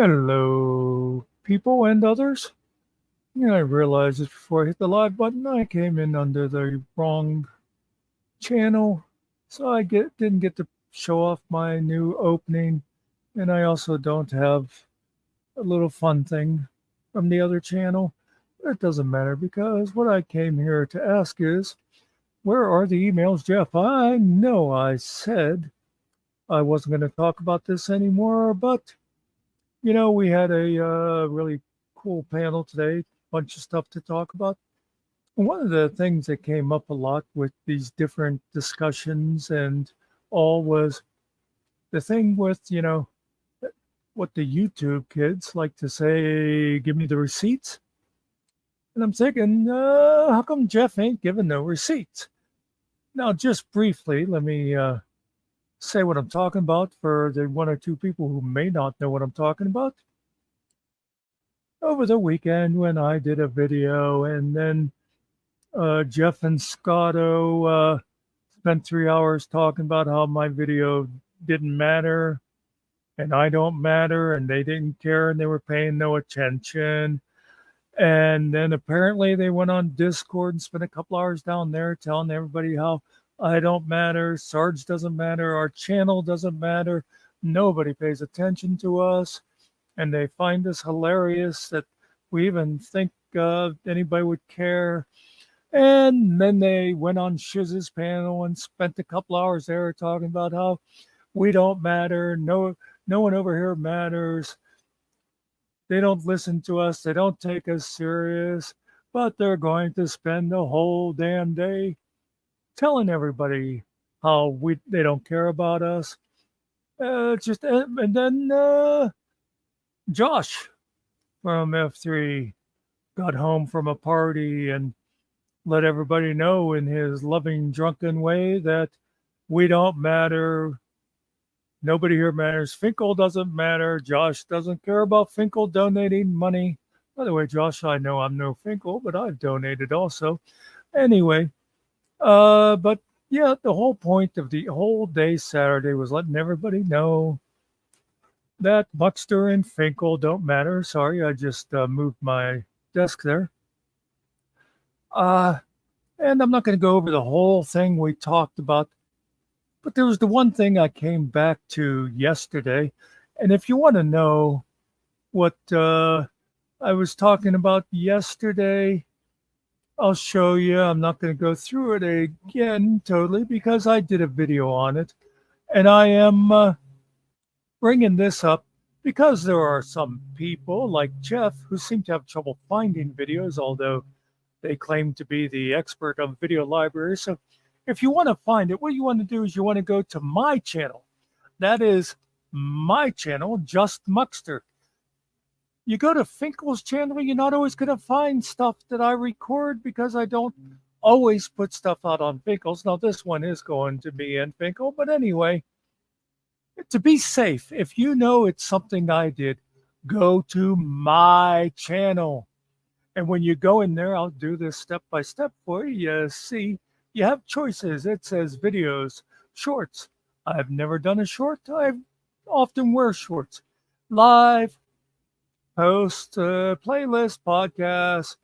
Hello, people and others. I realized this before I hit the live button. I came in under the wrong channel, so didn't get to show off my new opening, and I also don't have a little fun thing from the other channel. But it doesn't matter because what I came here to ask is, where are the emails, Jeff? I know I said I wasn't going to talk about this anymore, but we had a really cool panel today, bunch of stuff to talk about. One of the things that came up a lot with these different discussions and all was the thing with, what the YouTube kids like to say, give me the receipts. And I'm thinking, how come Jeff ain't giving no receipts? Now, just briefly, let me say what I'm talking about for the one or two people who may not know what I'm talking about. Over the weekend when I did a video, and then Jeff and Scotto spent 3 hours talking about how my video didn't matter and I don't matter and they didn't care and they were paying no attention. And then apparently they went on Discord and spent a couple hours down there telling everybody how I don't matter, Sarge doesn't matter, our channel doesn't matter, nobody pays attention to us, and they find us hilarious that we even think anybody would care. And then they went on Shiz's panel and spent a couple hours there talking about how we don't matter, no one over here matters. They don't listen to us, they don't take us serious, but they're going to spend the whole damn day telling everybody how they don't care about us. And then Josh from F3 got home from a party and let everybody know in his loving, drunken way that we don't matter. Nobody here matters. Finkel doesn't matter. Josh doesn't care about Finkel donating money. By the way, Josh, I know I'm no Finkel, but I've donated also. Anyway, but yeah, the whole point of the whole day Saturday was letting everybody know that Buckster and Finkel don't matter. Sorry, I just moved my desk there. And I'm not going to go over the whole thing we talked about, but there was the one thing I came back to yesterday. And if you want to know what I was talking about yesterday, I'll show you. I'm not going to go through it again totally because I did a video on it. And I am bringing this up because there are some people like Jeff who seem to have trouble finding videos, although they claim to be the expert on video libraries. So if you want to find it, what you want to do is you want to go to my channel. That is my channel, Just Muckster. You go to Finkel's channel, you're not always going to find stuff that I record because I don't always put stuff out on Finkel's. Now, this one is going to be in Finkel, but anyway, to be safe, if you know it's something I did, go to my channel. And when you go in there, I'll do this step by step for you. You see, you have choices. It says videos, shorts. I've never done a short. I often wear shorts. Live, post, playlist, podcast,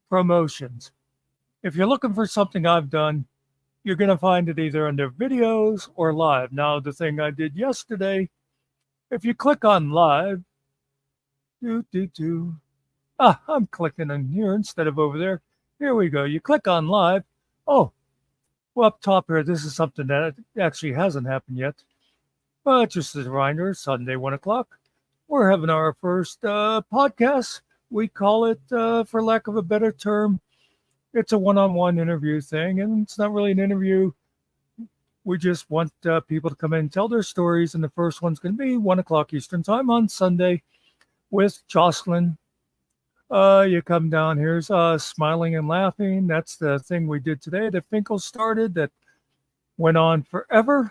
promotions. If you're looking for something I've done, you're going to find it either under videos or live. Now, the thing I did yesterday, if you click on live, I'm clicking in here instead of over there. Here we go. You click on live. Oh, well, up top here, this is something that actually hasn't happened yet. But just as a reminder, Sunday, 1 o'clock, we're having our first podcast. We call it, for lack of a better term, it's a one-on-one interview thing. And it's not really an interview. We just want people to come in and tell their stories. And the first one's going to be 1 o'clock Eastern time on Sunday with Jocelyn. You come down here's smiling and laughing. That's the thing we did today that Finkel started that went on forever.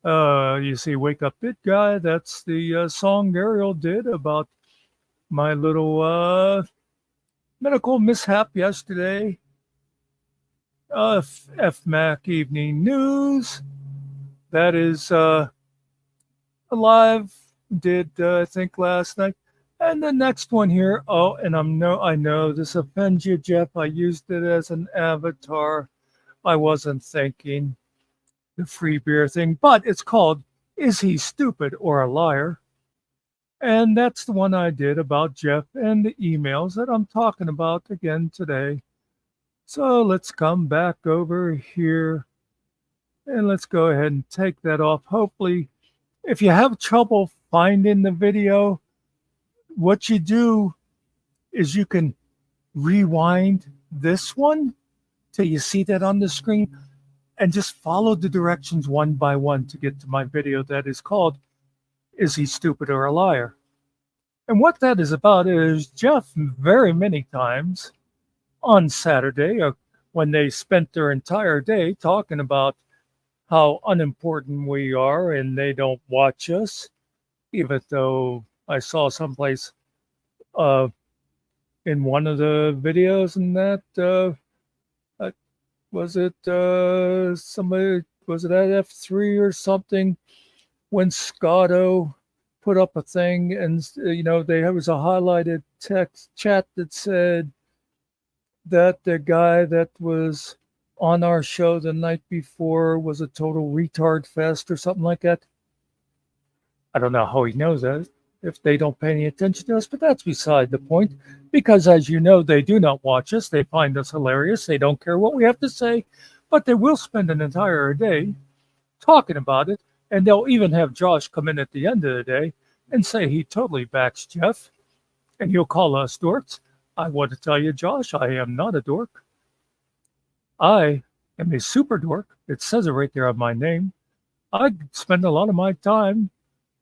You see Wake Up Bit Guy. That's the song Ariel did about my little medical mishap yesterday. FMAC Evening News. That is a live did, I think, last night. And the next one here, oh, and I know this offends you, Jeff. I used it as an avatar. I wasn't thinking the free beer thing, but it's called Is He Stupid or a Liar? And that's the one I did about Jeff and the emails that I'm talking about again today. So let's come back over here and let's go ahead and take that off. Hopefully, if you have trouble finding the video, what you do is you can rewind this one till you see that on the screen and just follow the directions one by one to get to my video that is called Is He Stupid or a Liar? And what that is about is Jeff very many times on Saturday, when they spent their entire day talking about how unimportant we are and they don't watch us, even though I saw someplace uh, in one of the videos and that was it somebody, was it at F3 or something, when Scotto put up a thing and there was a highlighted text chat that said that the guy that was on our show the night before was a total retard fest or something like that. I don't know how he knows that if they don't pay any attention to us, but that's beside the point, because as you know, they do not watch us. They find us hilarious. They don't care what we have to say, but they will spend an entire day talking about it. And they'll even have Josh come in at the end of the day and say he totally backs Jeff, and he'll call us dorks. I want to tell you, Josh, I am not a dork. I am a super dork. It says it right there on my name. I spend a lot of my time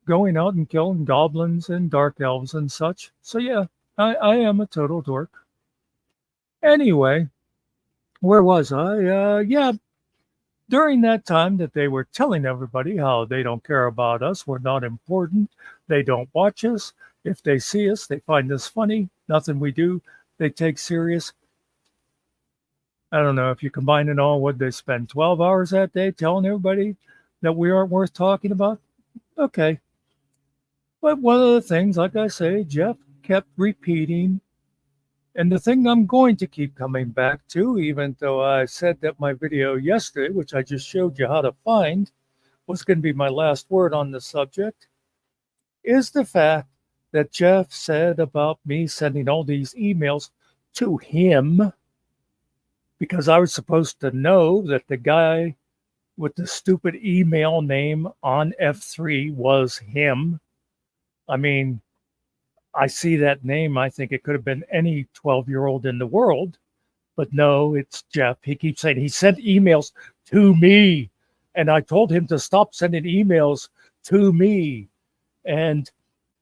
going out and killing goblins and dark elves and such. So yeah, I am a total dork. Anyway, where was I? Yeah, during that time that they were telling everybody how they don't care about us, we're not important, they don't watch us. If they see us, they find us funny. Nothing we do, they take serious. I don't know if you combine it all, would they spend 12 hours that day telling everybody that we aren't worth talking about? Okay. But one of the things, like I say, Jeff kept repeating, and the thing I'm going to keep coming back to, even though I said that my video yesterday, which I just showed you how to find, was going to be my last word on the subject, is the fact that Jeff said about me sending all these emails to him because I was supposed to know that the guy with the stupid email name on F3 was him. I mean, I see that name. I think it could have been any 12-year-old in the world, but no, it's Jeff. He keeps saying he sent emails to me, and I told him to stop sending emails to me. And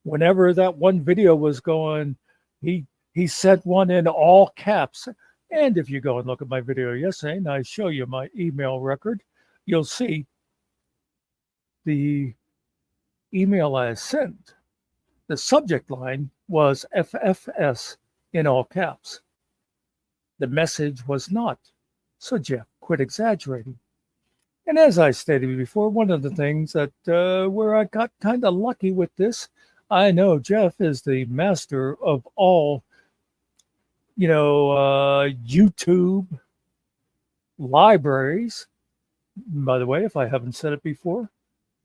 whenever that one video was going, he sent one in all caps. And if you go and look at my video yesterday, and I show you my email record, you'll see the email I sent. The subject line was FFS in all caps. The message was not. So Jeff, quit exaggerating. And as I stated before, one of the things that where I got kind of lucky with this, I know Jeff is the master of all, YouTube libraries. By the way, if I haven't said it before,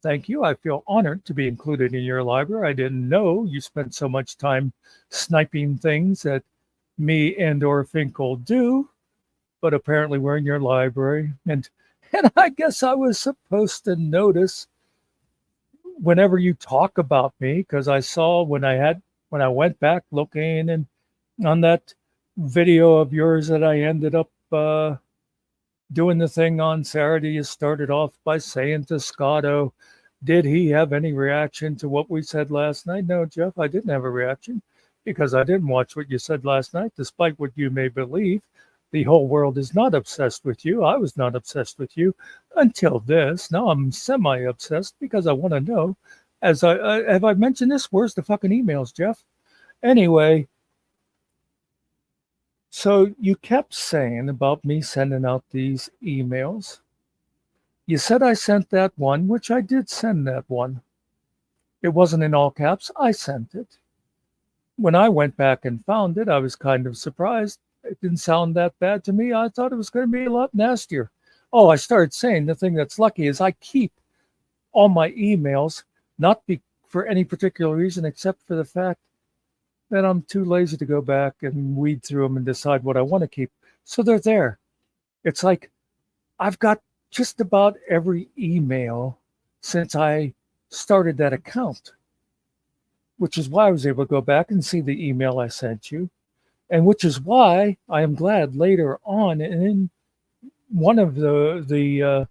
thank you. I feel honored to be included in your library. I didn't know you spent so much time sniping things that me and or Finkel do, but apparently we're in your library. And I guess I was supposed to notice whenever you talk about me, because I saw when I went back looking and on that video of yours that I ended up doing the thing on Saturday, you started off by saying to Scotto, did he have any reaction to what we said last night? No, Jeff, I didn't have a reaction because I didn't watch what you said last night, despite what you may believe. The whole world is not obsessed with you. I was not obsessed with you until this. Now I'm semi-obsessed because I want to know. Have I mentioned this? Where's the fucking emails, Jeff? Anyway, so you kept saying about me sending out these emails. You said I sent that one, which I did send that one. It wasn't in all caps. I sent it. When I went back and found it, I was kind of surprised. It didn't sound that bad to me. I thought it was going to be a lot nastier. Oh, I started saying the thing that's lucky is I keep all my emails, not for any particular reason, except for the fact that I'm too lazy to go back and weed through them and decide what I want to keep. So they're there. It's like I've got just about every email since I started that account, which is why I was able to go back and see the email I sent you, and which is why I am glad later on in one of the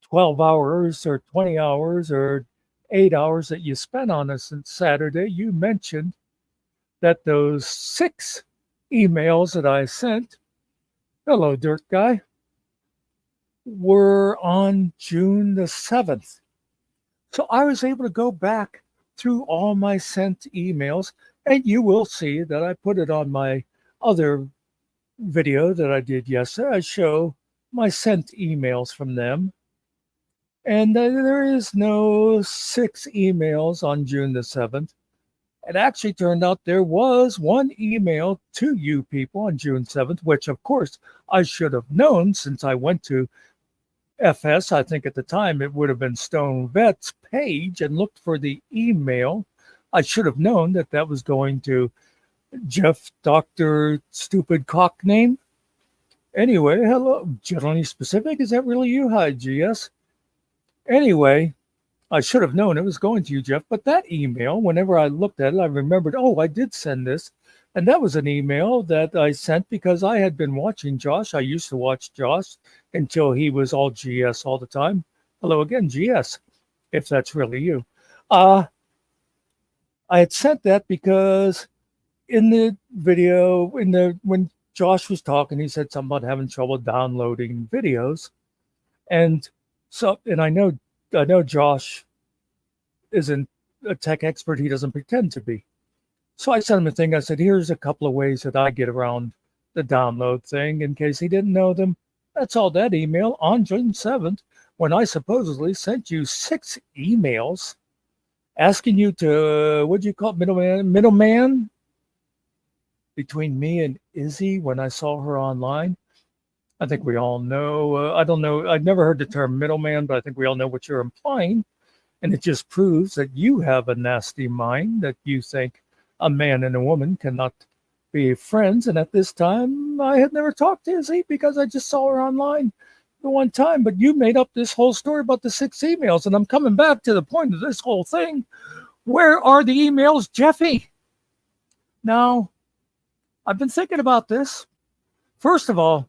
12 hours or 20 hours or 8 hours that you spent on us on Saturday, you mentioned that those 6 emails that I sent, hello, Dirt Guy, were on June the 7th. So I was able to go back through all my sent emails, and you will see that I put it on my other video that I did yesterday. I show my sent emails from them. And there is no 6 emails on June the 7th. It actually turned out there was one email to you people on June 7th, which of course I should have known since I went to FS. I think at the time it would have been Stone Vet's page and looked for the email. I should have known that that was going to Jeff, Dr. Stupid Cock Name. Anyway, hello, generally specific. Is that really you? Hi, GS. Anyway, I should have known it was going to you, Jeff. But that email, whenever I looked at it, I remembered, oh, I did send this. And that was an email that I sent because I had been watching Josh. I used to watch Josh until he was all GS all the time. Hello again, GS, if that's really you. I had sent that because in the video, when Josh was talking, he said something about having trouble downloading videos. And I know Josh isn't a tech expert. He doesn't pretend to be. So I sent him a thing. I said, here's a couple of ways that I get around the download thing in case he didn't know them. That's all that email on June 7th, when I supposedly sent you 6 emails asking you to, what do you call it, middleman between me and Izzy when I saw her online. I think we all know, I don't know, I've never heard the term middleman, but I think we all know what you're implying. And it just proves that you have a nasty mind, that you think a man and a woman cannot be friends. And at this time, I had never talked to Izzy because I just saw her online the one time. But you made up this whole story about the 6 emails. And I'm coming back to the point of this whole thing. Where are the emails, Jeffy? Now, I've been thinking about this. First of all,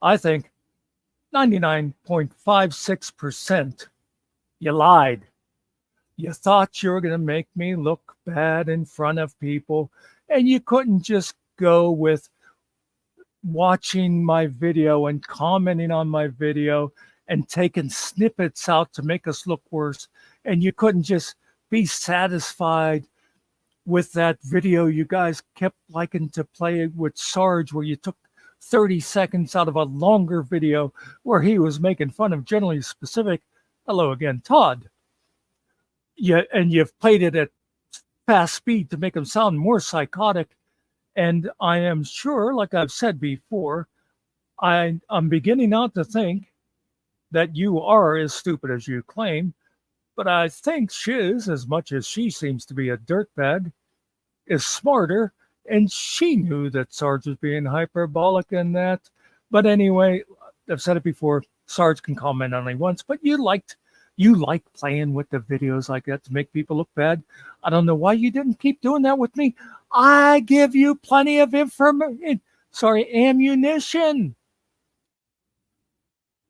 I think 99.56% you lied. You thought you were going to make me look bad in front of people, and you couldn't just go with watching my video and commenting on my video and taking snippets out to make us look worse. And you couldn't just be satisfied with that video you guys kept liking to play with Sarge, where you took 30 seconds out of a longer video where he was making fun of generally specific. Hello again, Todd. Yeah, and you've played it at fast speed to make him sound more psychotic. And I am sure, like I've said before, I'm beginning not to think that you are as stupid as you claim. But I think Shiz, as much as she seems to be a dirtbag, is smarter, and she knew that Sarge was being hyperbolic in that. But anyway, I've said it before, Sarge can comment only once, but you like playing with the videos like that to make people look bad. I don't know why you didn't keep doing that with me. I give you plenty of ammunition.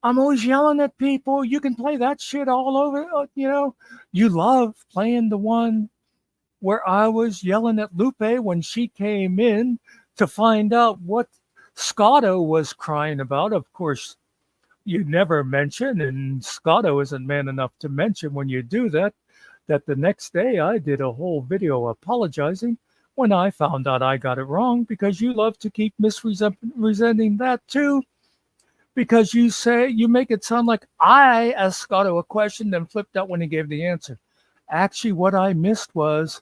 I'm always yelling at people. You can play that shit all over, You love playing the one where I was yelling at Lupe when she came in to find out what Scotto was crying about. Of course, you never mention, and Scotto isn't man enough to mention when you do that the next day I did a whole video apologizing when I found out I got it wrong, because you love to keep misrepresenting that too. Because you make it sound like I asked Scotto a question, then flipped out when he gave the answer. Actually, what I missed was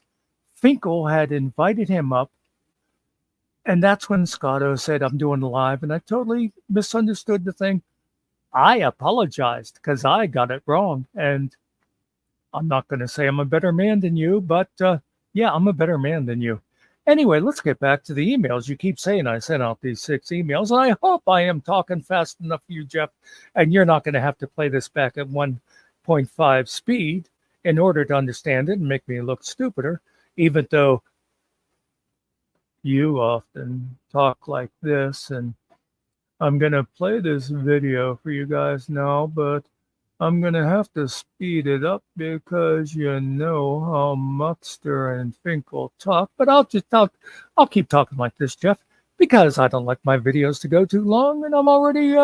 Finkel had invited him up, and that's when Scotto said, I'm doing live, and I totally misunderstood the thing. I apologized because I got it wrong, and I'm not going to say I'm a better man than you, but yeah, I'm a better man than you. Anyway, let's get back to the emails. You keep saying I sent out these 6 emails, and I hope I am talking fast enough for you, Jeff, and you're not going to have to play this back at 1.5 speed in order to understand it and make me look stupider, even though you often talk like this. And I'm going to play this video for you guys now, but I'm going to have to speed it up because you know how Muxter and Finkel talk. But I'll keep talking like this, Jeff, because I don't like my videos to go too long, and I'm already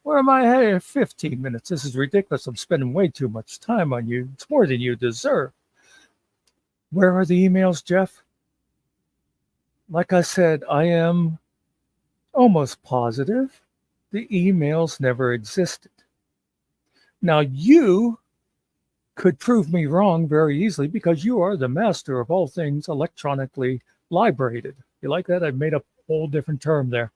where am I headed? 15 minutes. This is ridiculous. I'm spending way too much time on you. It's more than you deserve. Where are the emails, Jeff? Like I said, I am almost positive the emails never existed. Now, you could prove me wrong very easily because you are the master of all things electronically librated. You like that? I made up a whole different term there.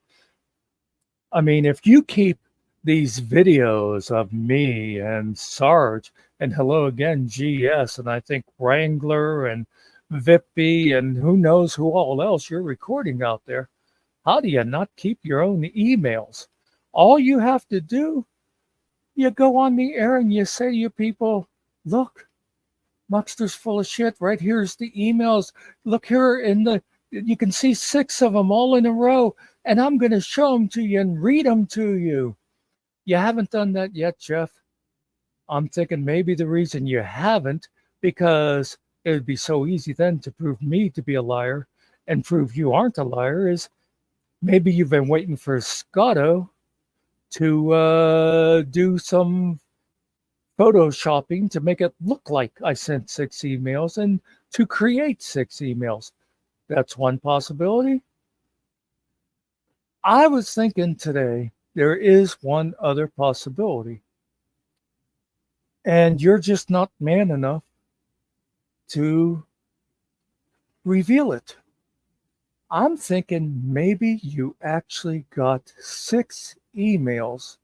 I mean, if you keep these videos of me and Sarge and hello again, GS, and I think Wrangler and Vippy and who knows who all else you're recording out there, how do you not keep your own emails? All you have to do, you go on the air and you say to you people, look, Muxter's full of shit. Right here's the emails. Look here you can see 6 of them all in a row, and I'm going to show them to you and read them to you. You haven't done that yet, Jeff. I'm thinking maybe the reason you haven't, because it would be so easy then to prove me to be a liar and prove you aren't a liar, is maybe you've been waiting for Scotto to do some photoshopping to make it look like I sent 6 emails and to create 6 emails. That's one possibility. I was thinking today, there is one other possibility. And you're just not man enough to reveal it. I'm thinking maybe you actually got 6 emails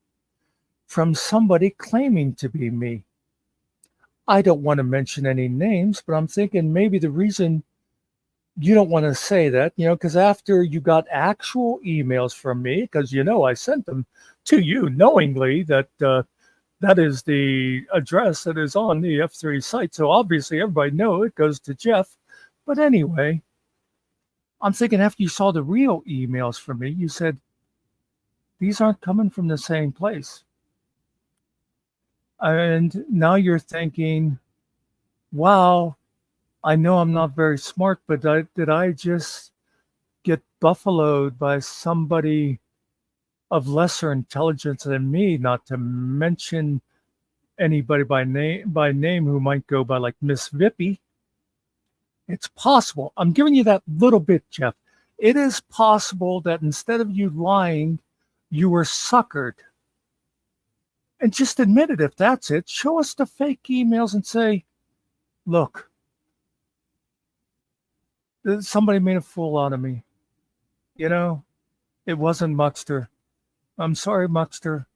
from somebody claiming to be me. I don't want to mention any names, but I'm thinking maybe the reason you don't want to say that, because after you got actual emails from me, because I sent them to you knowingly that that is the address that is on the F3 site. So obviously everybody knows it goes to Jeff. But anyway, I'm thinking after you saw the real emails from me, you said, these aren't coming from the same place. And now you're thinking, wow, I know I'm not very smart, but did I just get buffaloed by somebody of lesser intelligence than me, not to mention anybody by name who might go by like Miss Vippy? It's possible. I'm giving you that little bit, Jeff. It is possible that instead of you lying, you were suckered. And just admit it if that's it. Show us the fake emails and say, look, somebody made a fool out of me. It wasn't Muxter. I'm sorry, Muxter.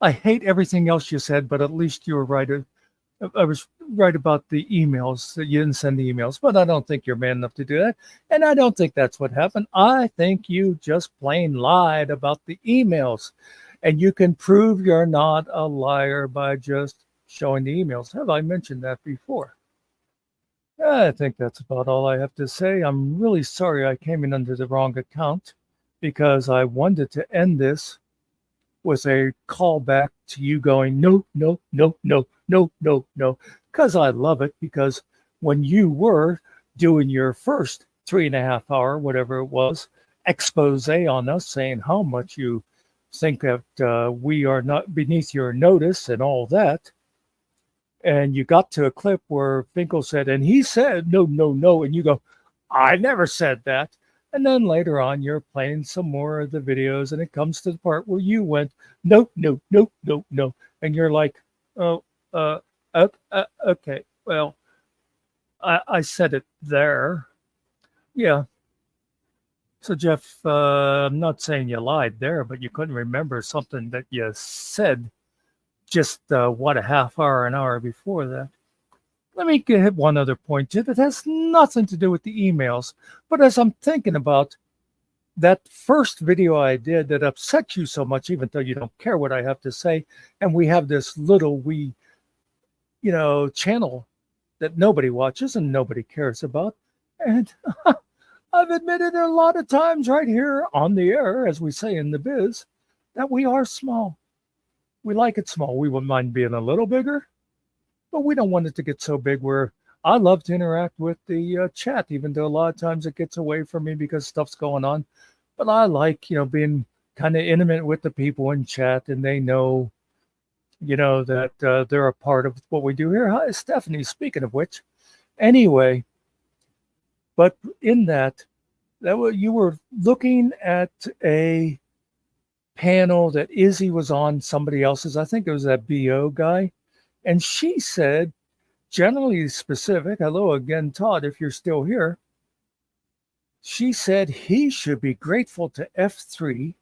I hate everything else you said, but at least you were right. I was right about the emails, that you didn't send the emails, but I don't think you're man enough to do that. And I don't think that's what happened. I think you just plain lied about the emails. And you can prove you're not a liar by just showing the emails. Have I mentioned that before? I think that's about all I have to say. I'm really sorry I came in under the wrong account because I wanted to end this with a callback to you going, no, no, no, no, no, no, no, because I love it. Because when you were doing your first 3.5 hour, whatever it was, expose on us, saying how much you think that we are not beneath your notice and all that, and you got to a clip where Finkel said, and he said, no, no, no, and you go, I never said that. And then later on, you're playing some more of the videos, and it comes to the part where you went, no, no, no, no, no. And you're like, oh, okay, well, I said it there. Yeah. So, Jeff, I'm not saying you lied there, but you couldn't remember something that you said just what, a half hour, an hour before that. Let me hit one other point too that has nothing to do with the emails. But as I'm thinking about that first video I did that upset you so much, even though you don't care what I have to say, and we have this little wee, channel that nobody watches and nobody cares about. And I've admitted a lot of times right here on the air, as we say in the biz, that we are small. We like it small. We wouldn't mind being a little bigger, but we don't want it to get so big where I love to interact with the chat, even though a lot of times it gets away from me because stuff's going on. But I like, being kind of intimate with the people in chat, and they know, that they're a part of what we do here. Hi, Stephanie, speaking of which. Anyway, but in that you were looking at a panel that Izzy was on, somebody else's. I think it was that BO guy. And she said, generally specific, hello again, Todd, if you're still here. She said he should be grateful to F3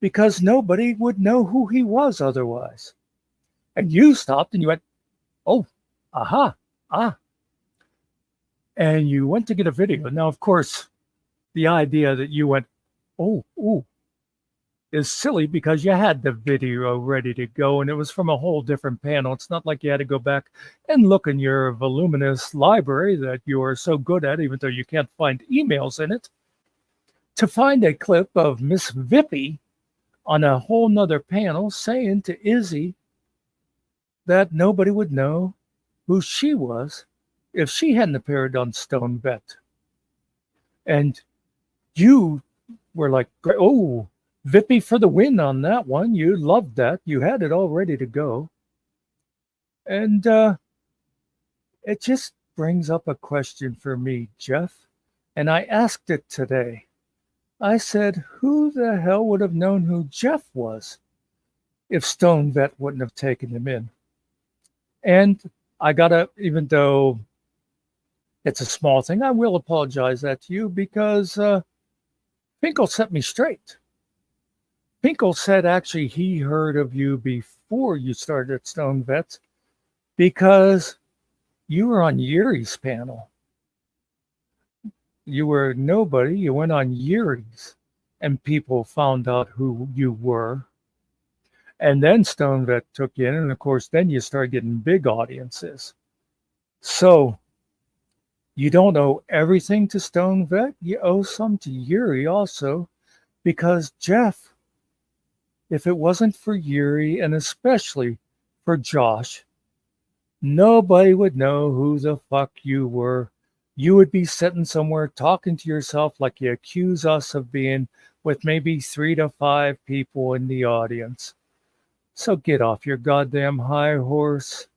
because nobody would know who he was otherwise. And you stopped and you went, oh, aha, ah. And you went to get a video. Now, of course, the idea that you went, oh, ooh, is silly because you had the video ready to go and it was from a whole different panel. It's not like you had to go back and look in your voluminous library that you are so good at, even though you can't find emails in it, to find a clip of Miss Vippy on a whole nother panel saying to Izzy that nobody would know who she was if she hadn't appeared on Stone Vet. And you were like, oh, Vippy for the win on that one. You loved that. You had it all ready to go. And it just brings up a question for me, Jeff. And I asked it today. I said, who the hell would have known who Jeff was if Stone Vet wouldn't have taken him in? And I gotta, even though it's a small thing, I will apologize that to you because Finkel set me straight. Finkel said actually he heard of you before you started at Stone Vets because you were on Yuri's panel. You were nobody. You went on Yuri's and people found out who you were. And then Stone Vet took you in. And of course, then you started getting big audiences. So you don't owe everything to Stone Vet. You owe some to Yuri also because Jeff, if it wasn't for Yuri and especially for Josh, nobody would know who the fuck you were. You would be sitting somewhere talking to yourself like you accuse us of being with maybe 3 to 5 people in the audience. So get off your goddamn high horse.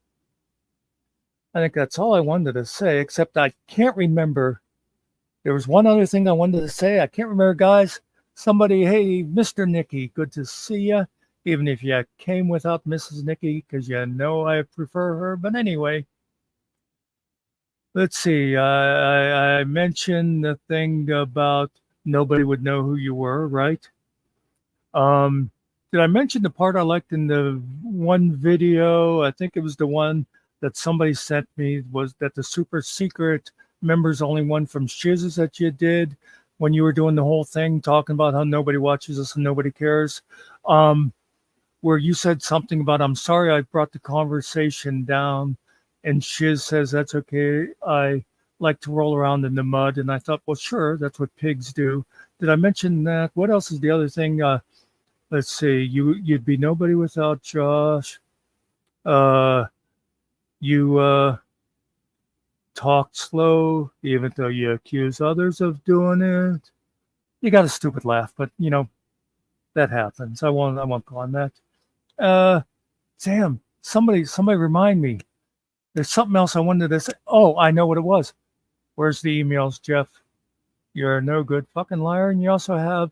I think that's all I wanted to say, except I can't remember. There was one other thing I wanted to say. I can't remember, guys. Somebody, hey, Mr. Nicky, good to see you. Even if you came without Mrs. Nicky, because you know I prefer her. But anyway, let's see. I mentioned the thing about nobody would know who you were, right? Did I mention the part I liked in the one video? I think it was the one that somebody sent me, was that the super secret members only one from Shizz's that you did when you were doing the whole thing, talking about how nobody watches us and nobody cares. Where you said something about, I'm sorry I brought the conversation down. And Shiz says, that's okay. I like to roll around in the mud. And I thought, well, sure, that's what pigs do. Did I mention that? What else is the other thing? Let's see. You'd be nobody without Josh. You talked slow, even though you accuse others of doing it. You got a stupid laugh, but that happens. I won't go on that. Damn, somebody remind me. There's something else I wanted to say. Oh, I know what it was. Where's the emails, Jeff? You're a no good fucking liar, and you also have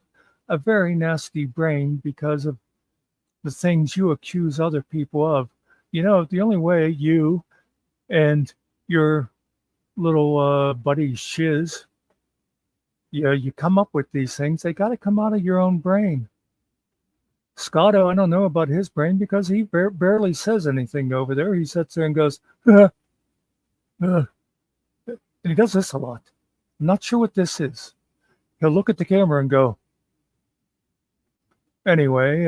a very nasty brain because of the things you accuse other people of. The only way you and your little buddy shiz. You come up with these things. They got to come out of your own brain. Scotto, I don't know about his brain because he barely says anything over there. He sits there and goes, and he does this a lot. I'm not sure what this is. He'll look at the camera and go, anyway,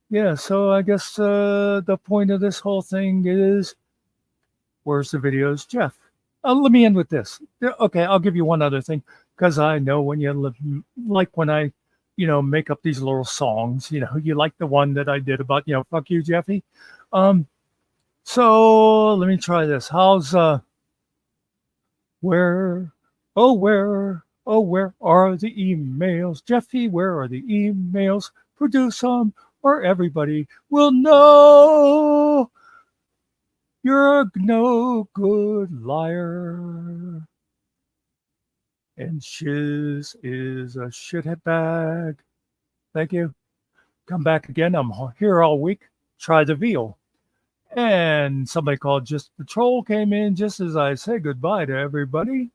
yeah, so I guess the point of this whole thing is, where's the videos, Jeff? Let me end with this. Okay, I'll give you one other thing, because I know when you live, like when I, make up these little songs, you like the one that I did about, fuck you, Jeffy. So let me try this. How's, where are the emails? Jeffy, where are the emails? Produce them, or everybody will know you're a no good liar. And shiz is a shithead bag. Thank you. Come back again. I'm here all week. Try the veal. And somebody called Just the Troll came in just as I say goodbye to everybody.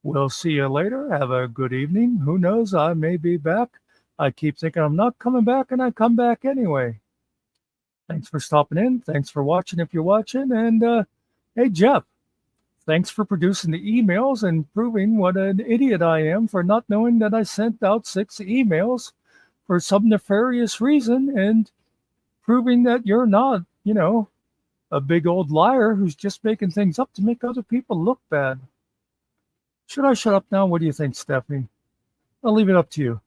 We'll see you later. Have a good evening. Who knows? I may be back. I keep thinking I'm not coming back, and I come back anyway. Thanks for stopping in. Thanks for watching if you're watching. And hey, Jeff, thanks for producing the emails and proving what an idiot I am for not knowing that I sent out 6 emails for some nefarious reason, and proving that you're not, a big old liar who's just making things up to make other people look bad. Should I shut up now? What do you think, Stephanie? I'll leave it up to you.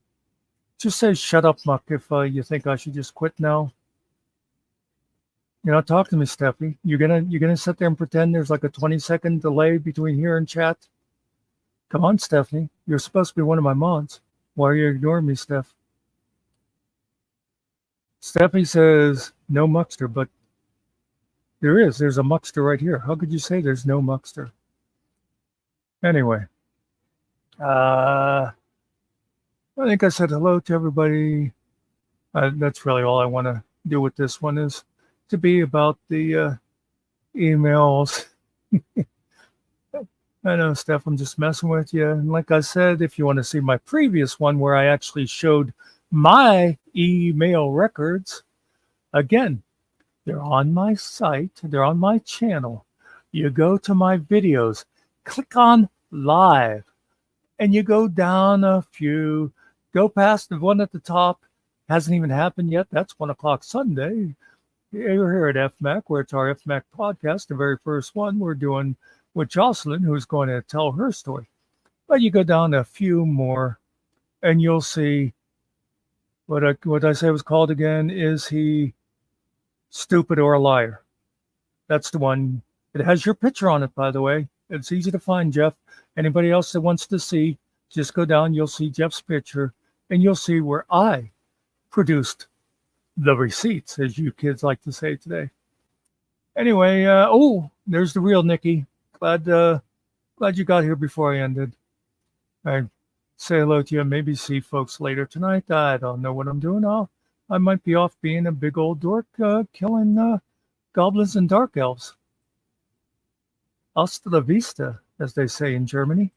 Just say shut up, Muck, if you think I should just quit now. Talk to me, Stephanie. You're gonna sit there and pretend there's like a 20-second delay between here and chat? Come on, Stephanie. You're supposed to be one of my mods. Why are you ignoring me, Steph? Stephanie says no Muckster, but there's a Muckster right here. How could you say there's no Muckster? Anyway, I think I said hello to everybody. That's really all I want to do with this one, is to be about the emails. I know, Steph, I'm just messing with you. And like I said, if you want to see my previous one where I actually showed my email records, again, they're on my site. They're on my channel. You go to my videos, click on live, and you go down a few, go past the one at the top. Hasn't even happened yet. That's 1 o'clock Sunday. You're here at FMAC, where it's our FMAC podcast, the very first one we're doing with Jocelyn, who's going to tell her story. But you go down a few more, and you'll see what I say was called again. Is he stupid or a liar? That's the one. It has your picture on it, by the way. It's easy to find, Jeff. Anybody else that wants to see, just go down. You'll see Jeff's picture, and you'll see where I produced the receipts, as you kids like to say today. Anyway, there's the real Nikki. Glad you got here before I ended. I say hello to you. Maybe see folks later tonight. I don't know what I'm doing. I might be off being a big old dork, killing goblins and dark elves. Hasta la vista, as they say in Germany.